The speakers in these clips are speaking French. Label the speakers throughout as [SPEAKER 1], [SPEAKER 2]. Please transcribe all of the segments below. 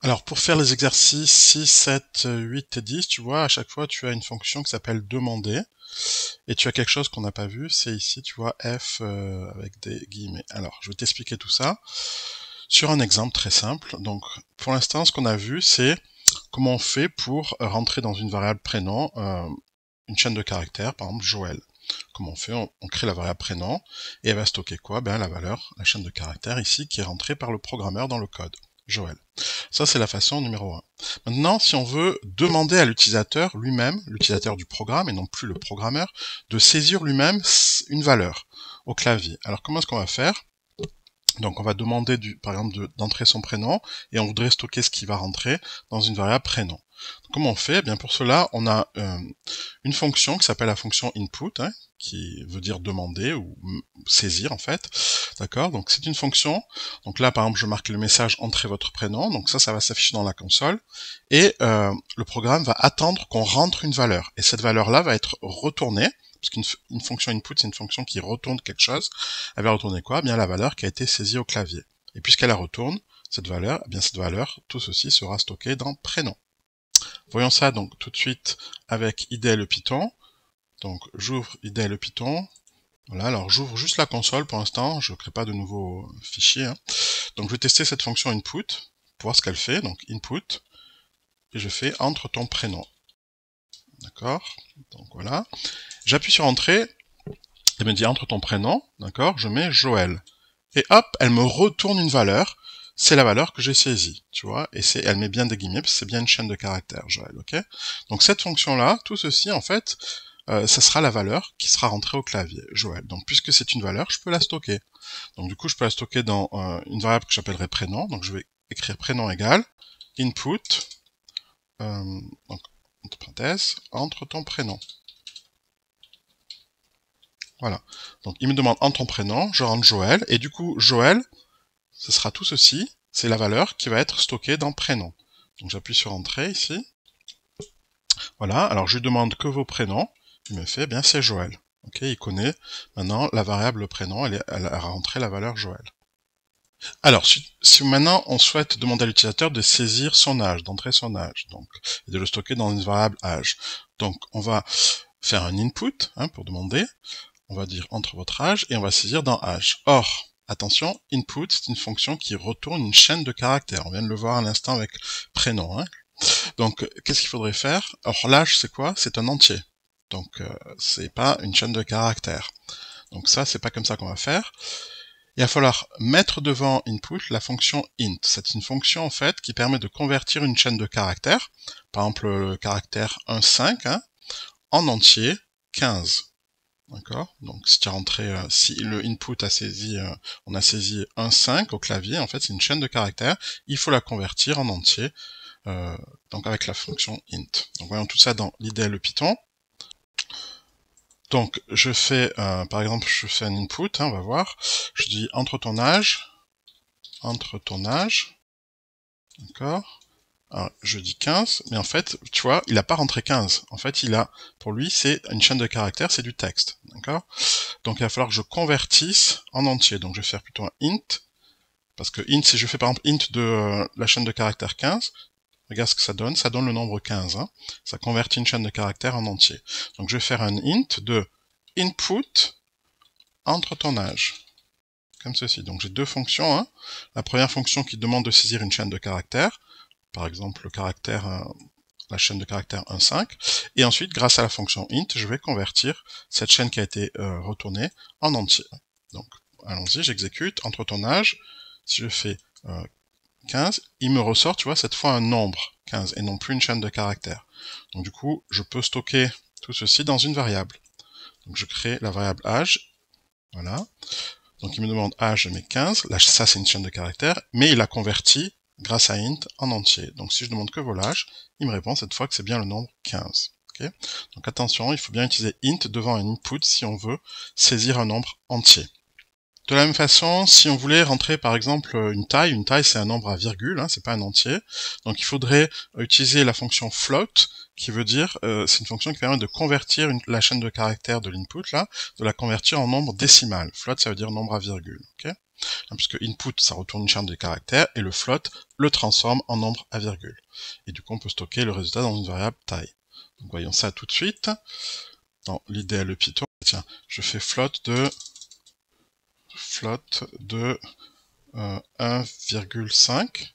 [SPEAKER 1] Alors, pour faire les exercices 6, 7, 8 et 10, tu vois, à chaque fois, tu as une fonction qui s'appelle demander. Et tu as quelque chose qu'on n'a pas vu, c'est ici, tu vois, f avec des guillemets. Alors, je vais t'expliquer tout ça sur un exemple très simple. Donc, pour l'instant, ce qu'on a vu, c'est comment on fait pour rentrer dans une variable prénom une chaîne de caractères, par exemple Joël. Comment on fait? On crée la variable prénom, et elle va stocker quoi? Ben, la valeur, la chaîne de caractères ici, qui est rentrée par le programmeur dans le code. Joël. Ça, c'est la façon numéro 1. Maintenant, si on veut demander à l'utilisateur lui-même, l'utilisateur du programme et non plus le programmeur, de saisir lui-même une valeur au clavier. Alors, comment est-ce qu'on va faire? Donc, on va demander, par exemple, d'entrer son prénom et on voudrait stocker ce qui va rentrer dans une variable prénom. Donc, comment on fait? Eh bien, pour cela, on a une fonction qui s'appelle la fonction input, hein, qui veut dire demander ou saisir en fait. D'accord? Donc c'est une fonction. Donc là, par exemple, je marque le message entrez votre prénom. Donc ça va s'afficher dans la console. Et le programme va attendre qu'on rentre une valeur. Et cette valeur-là va être retournée. Parce qu'une fonction input, c'est une fonction qui retourne quelque chose. Elle va retourner quoi? Eh bien la valeur qui a été saisie au clavier. Et puisqu'elle la retourne, cette valeur, eh bien cette valeur, tout ceci sera stocké dans prénom. Voyons ça donc tout de suite avec IDLE Python. Donc j'ouvre IDLE Python. Voilà, alors j'ouvre juste la console pour l'instant, je ne crée pas de nouveaux fichiers. Hein. Donc je vais tester cette fonction input, pour voir ce qu'elle fait. Donc input, et je fais entre ton prénom. D'accord? Donc voilà. J'appuie sur entrée, elle me dit entre ton prénom, d'accord? Je mets Joël. Et hop, elle me retourne une valeur. C'est la valeur que j'ai saisie, tu vois, et elle met bien des guillemets, parce que c'est bien une chaîne de caractères, Joël, ok? Donc cette fonction-là, tout ceci, en fait, ça sera la valeur qui sera rentrée au clavier, Joël. Donc puisque c'est une valeur, je peux la stocker. Donc du coup, je peux la stocker dans une variable que j'appellerai prénom. Donc je vais écrire prénom égale input, donc entre parenthèses, entre ton prénom. Voilà. Donc il me demande entre ton prénom, je rentre Joël, et du coup, Joël, ce sera tout ceci, c'est la valeur qui va être stockée dans prénom. Donc j'appuie sur entrée ici. Voilà, alors je lui demande que vos prénoms, il me fait, eh bien c'est Joël. Ok, il connaît maintenant la variable prénom, elle a rentré la valeur Joël. Alors, si maintenant on souhaite demander à l'utilisateur de saisir son âge, d'entrer son âge, donc, et de le stocker dans une variable âge. Donc on va faire un input hein, pour demander, on va dire entre votre âge, et on va saisir dans âge. Or, attention, input, c'est une fonction qui retourne une chaîne de caractères. On vient de le voir à l'instant avec prénom. Hein. Donc, qu'est-ce qu'il faudrait faire? Or, l'âge, c'est quoi? C'est un entier. Donc, c'est pas une chaîne de caractères. Donc ça, c'est pas comme ça qu'on va faire. Il va falloir mettre devant input la fonction int. C'est une fonction, en fait, qui permet de convertir une chaîne de caractères, par exemple le caractère 1,5, hein, en entier 15. D'accord? Donc si tu as rentré, si le input a saisi, on a saisi 1,5 au clavier, en fait c'est une chaîne de caractères, il faut la convertir en entier, donc avec la fonction int. Donc voyons tout ça dans l'IDLE Python. Donc je fais, par exemple, je fais un input, hein, on va voir, je dis entre ton âge, d'accord? Alors, je dis 15, mais en fait, tu vois, il n'a pas rentré 15. En fait, pour lui, c'est une chaîne de caractères, c'est du texte, d'accord? Donc, il va falloir que je convertisse en entier. Donc, je vais faire plutôt un int, parce que int, si je fais par exemple int de la chaîne de caractères 15, regarde ce que ça donne le nombre 15. Hein. Ça convertit une chaîne de caractères en entier. Donc, je vais faire un int de input entre ton âge. Comme ceci. Donc, j'ai deux fonctions. Hein. La première fonction qui demande de saisir une chaîne de caractères, par exemple le caractère, la chaîne de caractères 1,5, et ensuite, grâce à la fonction int, je vais convertir cette chaîne qui a été retournée en entier. Donc, allons-y, j'exécute, entre ton âge, si je fais 15, il me ressort, tu vois, cette fois un nombre, 15, et non plus une chaîne de caractères. Donc du coup, je peux stocker tout ceci dans une variable. Donc je crée la variable âge, voilà. Donc il me demande âge, je mets 15, là ça c'est une chaîne de caractères, mais il a converti grâce à int en entier. Donc si je demande que vos âges, il me répond cette fois que c'est bien le nombre 15. Okay. Donc attention, il faut bien utiliser int devant un input si on veut saisir un nombre entier. De la même façon, si on voulait rentrer par exemple une taille c'est un nombre à virgule, hein, c'est pas un entier. Donc il faudrait utiliser la fonction float, qui veut dire, c'est une fonction qui permet de convertir la chaîne de caractères de l'input, là, de la convertir en nombre décimal. Float, ça veut dire nombre à virgule. Okay. puisque input, ça retourne une chaîne de caractères, et le float le transforme en nombre à virgule. Et du coup, on peut stocker le résultat dans une variable taille. Donc voyons ça tout de suite. Dans l'IDLE Python, tiens, je fais float de 1,5.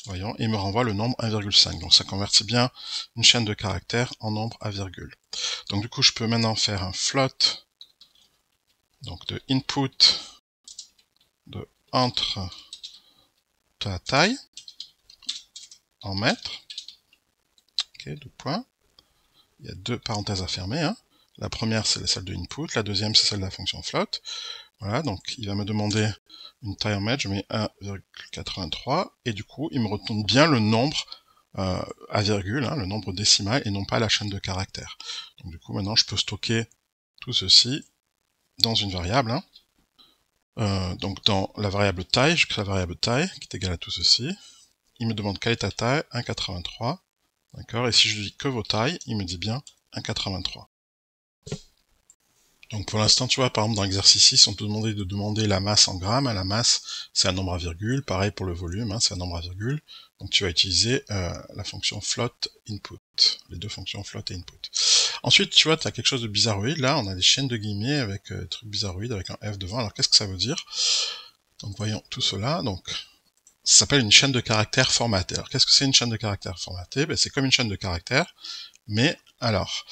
[SPEAKER 1] Voyons, et il me renvoie le nombre 1,5. Donc ça convertit bien une chaîne de caractères en nombre à virgule. Donc du coup, je peux maintenant faire un float donc de input de entre la taille en mètres. Ok, deux points. Il y a deux parenthèses à fermer. Hein. La première, c'est celle de input. La deuxième, c'est celle de la fonction float. Voilà, donc il va me demander une taille en mètres, je mets 1,83, et du coup, il me retourne bien le nombre à virgule, hein, le nombre décimal, et non pas la chaîne de caractères. Donc du coup, maintenant, je peux stocker tout ceci dans une variable. Hein. Donc dans la variable taille, je crée la variable taille, qui est égale à tout ceci. Il me demande quelle est ta taille, 1,83. D'accord, et si je lui dis que vos tailles, il me dit bien 1,83. Donc pour l'instant, tu vois, par exemple, dans l'exercice 6, on te demandait de demander la masse en grammes. La masse, c'est un nombre à virgule. Pareil pour le volume, hein, c'est un nombre à virgule. Donc tu vas utiliser la fonction float input. Les deux fonctions float et input. Ensuite, tu vois, tu as quelque chose de bizarroïde. Là, on a des chaînes de guillemets avec des trucs bizarroïdes, avec un F devant. Alors qu'est-ce que ça veut dire? Donc voyons tout cela. Donc ça s'appelle une chaîne de caractères formatée. Alors qu'est-ce que c'est une chaîne de caractères formatée? Ben, c'est comme une chaîne de caractères, mais alors,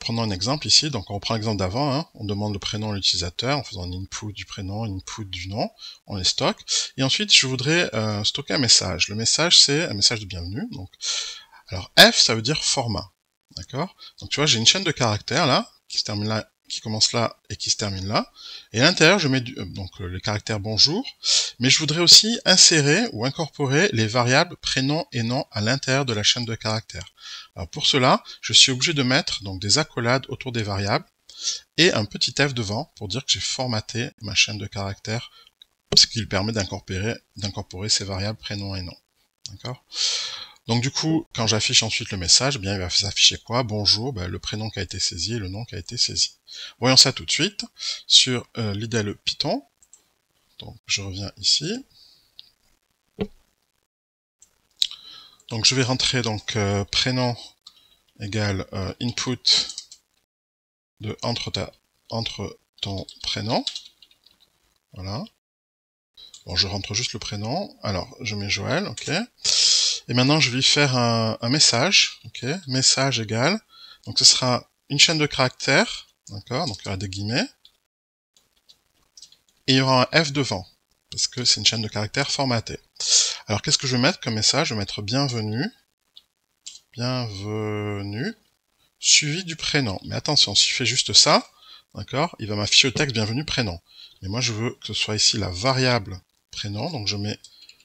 [SPEAKER 1] prenons un exemple ici, donc on reprend l'exemple d'avant, hein. On demande le prénom à l'utilisateur en faisant un input du prénom, input du nom, on les stocke, et ensuite je voudrais stocker un message. Le message c'est un message de bienvenue, donc alors F ça veut dire format, d'accord? Donc tu vois j'ai une chaîne de caractères là, qui se termine là, qui commence là et qui se termine là, et à l'intérieur je mets donc les caractères bonjour, mais je voudrais aussi insérer ou incorporer les variables prénom et nom à l'intérieur de la chaîne de caractères. Alors pour cela, je suis obligé de mettre donc des accolades autour des variables et un petit f devant pour dire que j'ai formaté ma chaîne de caractères, ce qui permet d'incorporer ces variables prénom et nom. D'accord ? Donc du coup, quand j'affiche ensuite le message, eh bien il va s'afficher quoi? Bonjour, ben, le prénom qui a été saisi et le nom qui a été saisi. Voyons ça tout de suite sur l'IDLE Python. Donc je reviens ici. Donc je vais rentrer donc prénom égale input de entre ton prénom. Voilà. Bon, je rentre juste le prénom. Alors, je mets Joël, ok. Et maintenant, je vais faire un message, ok. Message égale. Donc, ce sera une chaîne de caractères, d'accord. Donc, il y aura des guillemets. Et il y aura un F devant, parce que c'est une chaîne de caractères formatée. Alors, qu'est-ce que je vais mettre comme message? Je vais mettre bienvenue. Bienvenue. Suivi du prénom. Mais attention, si je fais juste ça, d'accord, il va m'afficher le texte bienvenue prénom. Mais moi, je veux que ce soit ici la variable prénom, donc je mets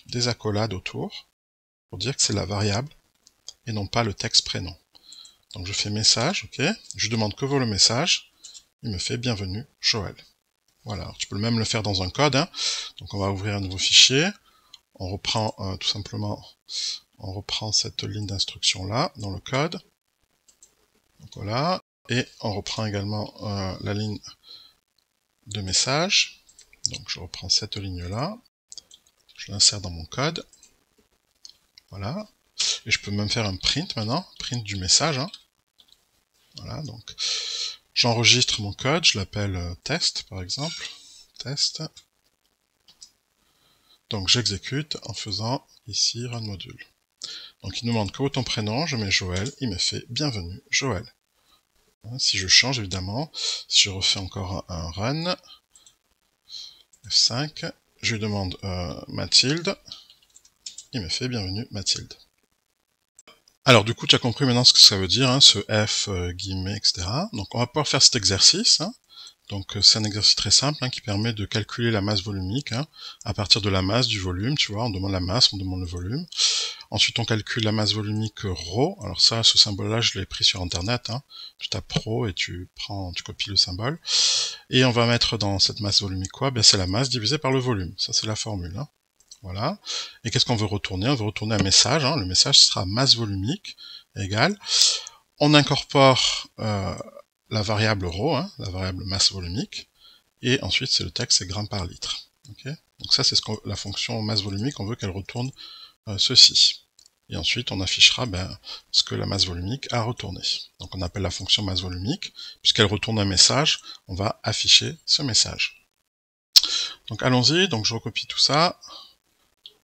[SPEAKER 1] des accolades autour pour dire que c'est la variable et non pas le texte prénom. Donc je fais message, ok, je demande que vaut le message, il me fait bienvenue Joël. Voilà, alors tu peux même le faire dans un code, hein. Donc on va ouvrir un nouveau fichier, on reprend tout simplement, on reprend cette ligne d'instruction là dans le code. Donc voilà, et on reprend également la ligne de message. Donc je reprends cette ligne là, je l'insère dans mon code. Voilà, et je peux même faire un print maintenant, print du message. Hein. Voilà, donc j'enregistre mon code, je l'appelle test par exemple, test. Donc j'exécute en faisant ici run module. Donc il nous demande que ton prénom, je mets Joël, il me fait bienvenue Joël. Si je change évidemment, si je refais encore un run, F5, je lui demande Mathilde, il me fait bienvenue Mathilde. Alors du coup tu as compris maintenant ce que ça veut dire, hein, ce F, guillemets, etc. Donc on va pouvoir faire cet exercice. Hein. Donc c'est un exercice très simple hein, qui permet de calculer la masse volumique hein, à partir de la masse du volume, tu vois, on demande la masse, on demande le volume. Ensuite on calcule la masse volumique ρ, alors ça, ce symbole-là, je l'ai pris sur internet, hein. Tu tapes ρ et tu copies le symbole. Et on va mettre dans cette masse volumique quoi? Ben, c'est la masse divisée par le volume, ça c'est la formule. Hein. Voilà. Et qu'est-ce qu'on veut retourner? On veut retourner un message, hein. Le message sera masse volumique égale. On incorpore la variable ρ, hein, la variable masse volumique, et ensuite c'est le texte, c'est grammes par litre. Okay, donc ça c'est la fonction masse volumique, on veut qu'elle retourne ceci. Et ensuite on affichera ce que la masse volumique a retourné. Donc on appelle la fonction masse volumique, puisqu'elle retourne un message, on va afficher ce message. Donc allons-y, donc je recopie tout ça.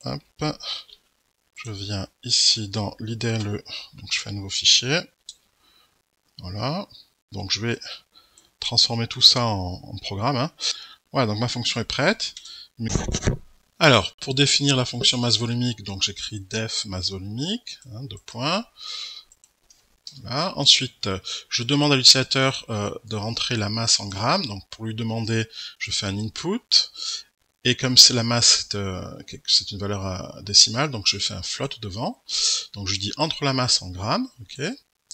[SPEAKER 1] Hop. Je viens ici dans l'IDLE, donc je fais un nouveau fichier. Voilà. Donc je vais transformer tout ça en programme. Hein. Voilà, donc ma fonction est prête. Alors, pour définir la fonction masse volumique, donc j'écris def masse volumique, hein, 2 points. Voilà. Ensuite, je demande à l'utilisateur de rentrer la masse en grammes. Donc pour lui demander, je fais un input. Et comme c'est la masse, c'est une valeur décimale, donc je fais un float devant. Donc je dis entre la masse en grammes, ok.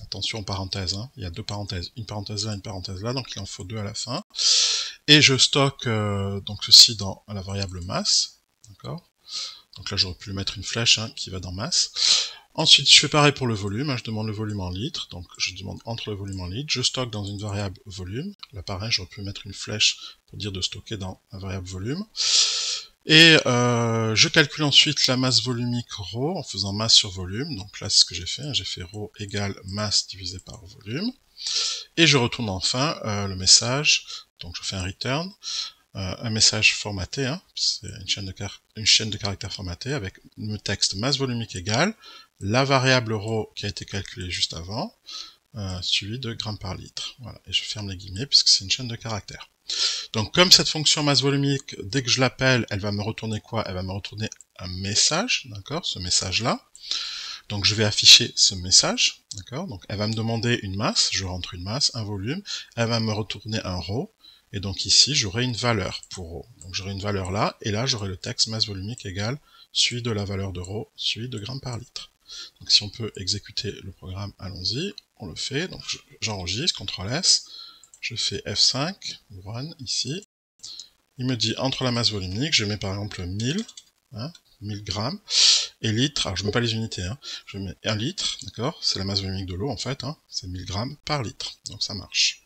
[SPEAKER 1] Attention aux parenthèses, hein. Il y a 2 parenthèses, une parenthèse là, une parenthèse là, donc il en faut 2 à la fin. Et je stocke donc ceci dans la variable masse, d'accord. Donc là j'aurais pu mettre une flèche hein, qui va dans masse. Ensuite je fais pareil pour le volume, hein, je demande le volume en litres, donc je demande entre le volume en litres, je stocke dans une variable volume. Là pareil j'aurais pu mettre une flèche pour dire de stocker dans la variable volume. Et je calcule ensuite la masse volumique ρ en faisant masse sur volume. Donc là, c'est ce que j'ai fait. Hein. J'ai fait ρ égale masse divisé par volume. Et je retourne enfin le message. Donc je fais un return, un message formaté. Hein. C'est une chaîne de caractères formatée avec le texte masse volumique égale la variable ρ qui a été calculée juste avant, suivi de grammes par litre. Voilà. Et je ferme les guillemets puisque c'est une chaîne de caractères. Donc comme cette fonction masse volumique, dès que je l'appelle, elle va me retourner quoi? Elle va me retourner un message, d'accord? Ce message-là. Donc je vais afficher ce message, d'accord? Donc elle va me demander une masse, je rentre une masse, un volume, elle va me retourner un ρ, et donc ici j'aurai une valeur pour ρ. Donc j'aurai une valeur là, et là j'aurai le texte masse volumique égale suivi de la valeur de ρ, suivi de grammes par litre. Donc si on peut exécuter le programme, allons-y, on le fait, donc j'enregistre, CTRL S, je fais F5, run, ici. Il me dit entre la masse volumique, je mets par exemple 1000, hein, 1000 grammes, et litres, alors je mets pas les unités, hein, je mets 1 litre, d'accord, c'est la masse volumique de l'eau en fait, hein, c'est 1000 grammes par litre, donc ça marche.